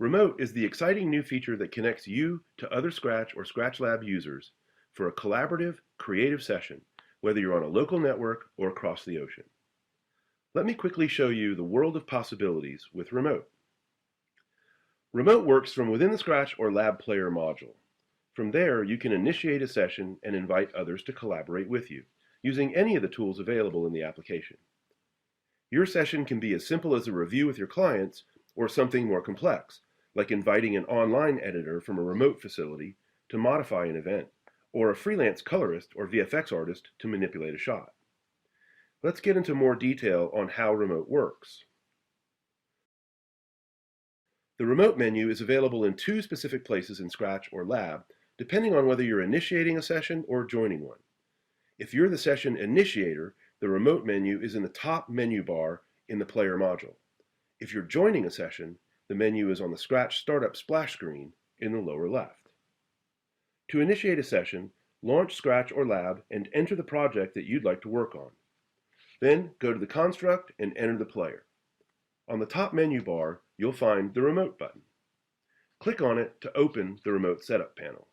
Remote is the exciting new feature that connects you to other Scratch or Scratch Lab users for a collaborative, creative session, whether you're on a local network or across the ocean. Let me quickly show you the world of possibilities with Remote. Remote works from within the Scratch or Lab Player module. From there, you can initiate a session and invite others to collaborate with you, using any of the tools available in the application. Your session can be as simple as a review with your clients or something more complex, like inviting an online editor from a remote facility to modify an event, or a freelance colorist or VFX artist to manipulate a shot. Let's get into more detail on how Remote works. The Remote menu is available in two specific places in Scratch or Lab, depending on whether you're initiating a session or joining one. If you're the session initiator, the Remote menu is in the top menu bar in the Player module. If you're joining a session, the menu is on the Scratch Startup splash screen in the lower left. To initiate a session, launch Scratch or Lab and enter the project that you'd like to work on. Then go to the construct and enter the player. On the top menu bar, you'll find the Remote button. Click on it to open the Remote Setup panel.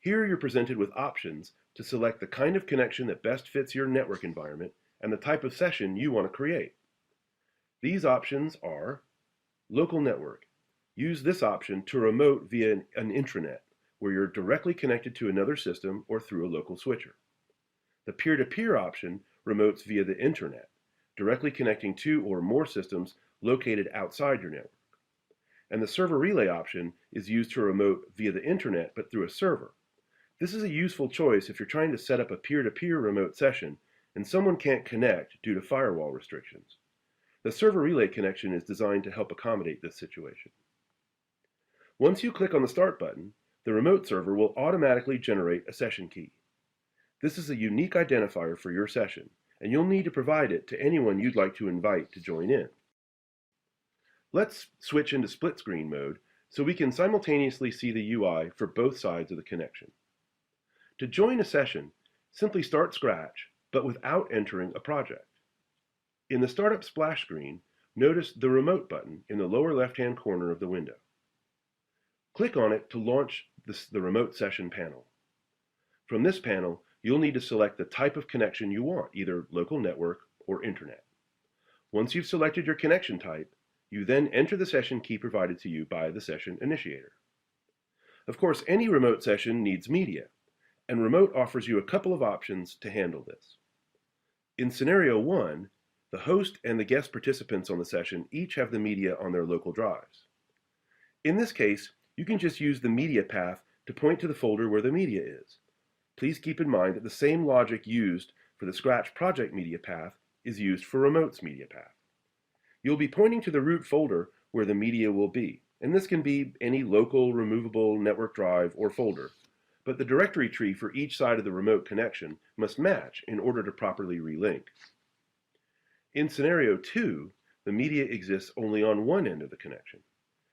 Here you're presented with options to select the kind of connection that best fits your network environment and the type of session you want to create. These options are Local Network. Use this option to remote via an intranet, where you're directly connected to another system or through a local switcher. The Peer-to-Peer option remotes via the internet, directly connecting two or more systems located outside your network. And the Server Relay option is used to remote via the internet but through a server. This is a useful choice if you're trying to set up a peer-to-peer remote session and someone can't connect due to firewall restrictions. The Server Relay connection is designed to help accommodate this situation. Once you click on the Start button, the remote server will automatically generate a session key. This is a unique identifier for your session, and you'll need to provide it to anyone you'd like to invite to join in. Let's switch into split screen mode so we can simultaneously see the UI for both sides of the connection. To join a session, simply start Scratch, but without entering a project. In the Startup splash screen, notice the Remote button in the lower left-hand corner of the window. Click on it to launch the Remote Session panel. From this panel, you'll need to select the type of connection you want, either local network or internet. Once you've selected your connection type, you then enter the session key provided to you by the session initiator. Of course, any remote session needs media, and Remote offers you a couple of options to handle this. In Scenario 1, the host and the guest participants on the session each have the media on their local drives. In this case, you can just use the media path to point to the folder where the media is. Please keep in mind that the same logic used for the Scratch project media path is used for Remote's media path. You'll be pointing to the root folder where the media will be, and this can be any local, removable network drive or folder, but the directory tree for each side of the Remote connection must match in order to properly relink. In Scenario 2, the media exists only on one end of the connection.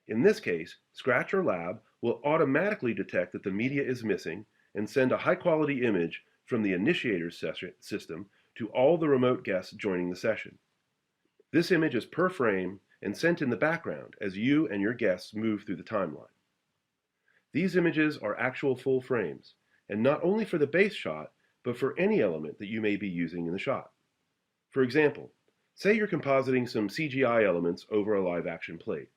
In this case, Scratch or Lab will automatically detect that the media is missing and send a high-quality image from the initiator's system to all the Remote guests joining the session. This image is per frame and sent in the background as you and your guests move through the timeline. These images are actual full frames, and not only for the base shot, but for any element that you may be using in the shot. For example, say you're compositing some CGI elements over a live-action plate.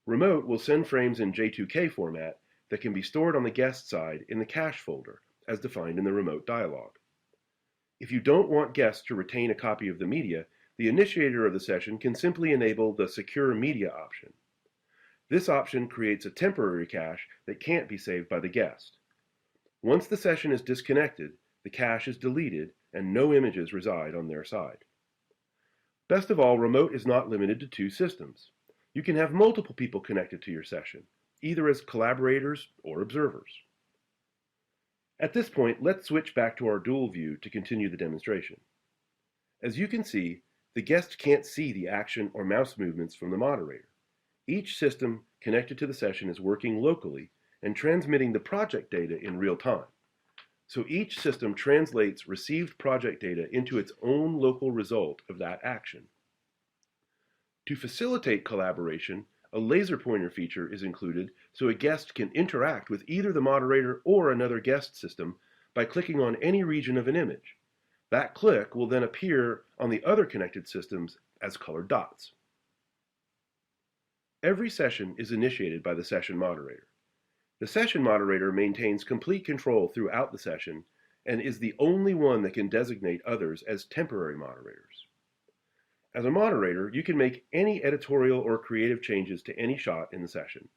Remote will send frames in J2K format that can be stored on the guest side in the cache folder, as defined in the Remote dialog. If you don't want guests to retain a copy of the media, the initiator of the session can simply enable the Secure Media option. This option creates a temporary cache that can't be saved by the guest. Once the session is disconnected, the cache is deleted and no images reside on their side. Best of all, Remote is not limited to two systems. You can have multiple people connected to your session, either as collaborators or observers. At this point, let's switch back to our dual view to continue the demonstration. As you can see, the guest can't see the action or mouse movements from the moderator. Each system connected to the session is working locally and transmitting the project data in real time. So each system translates received project data into its own local result of that action. To facilitate collaboration, a laser pointer feature is included so a guest can interact with either the moderator or another guest system by clicking on any region of an image. That click will then appear on the other connected systems as colored dots. Every session is initiated by the session moderator. The session moderator maintains complete control throughout the session and is the only one that can designate others as temporary moderators. As a moderator, you can make any editorial or creative changes to any shot in the session.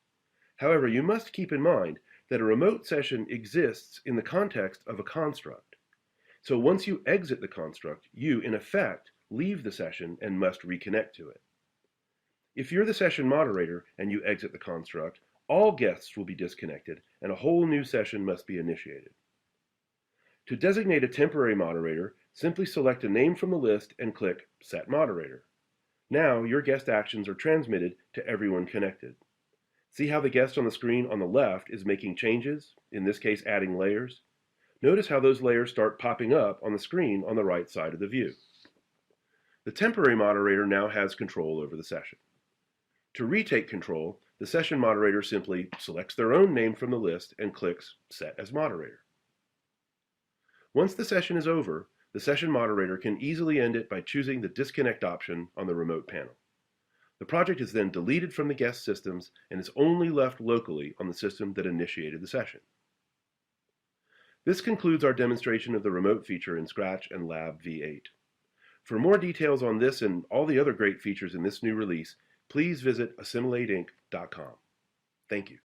However, you must keep in mind that a remote session exists in the context of a construct. So once you exit the construct, you, in effect, leave the session and must reconnect to it. If you're the session moderator and you exit the construct, all guests will be disconnected and a whole new session must be initiated. To designate a temporary moderator, simply select a name from the list and click Set Moderator. Now your guest actions are transmitted to everyone connected. See how the guest on the screen on the left is making changes, in this case adding layers? Notice how those layers start popping up on the screen on the right side of the view. The temporary moderator now has control over the session. To retake control, the session moderator simply selects their own name from the list and clicks Set as Moderator. Once the session is over, the session moderator can easily end it by choosing the disconnect option on the remote panel. The project is then deleted from the guest systems and is only left locally on the system that initiated the session. This concludes our demonstration of the remote feature in Scratch and Lab v8. For more details on this and all the other great features in this new release, please visit assimilateinc.com. Thank you.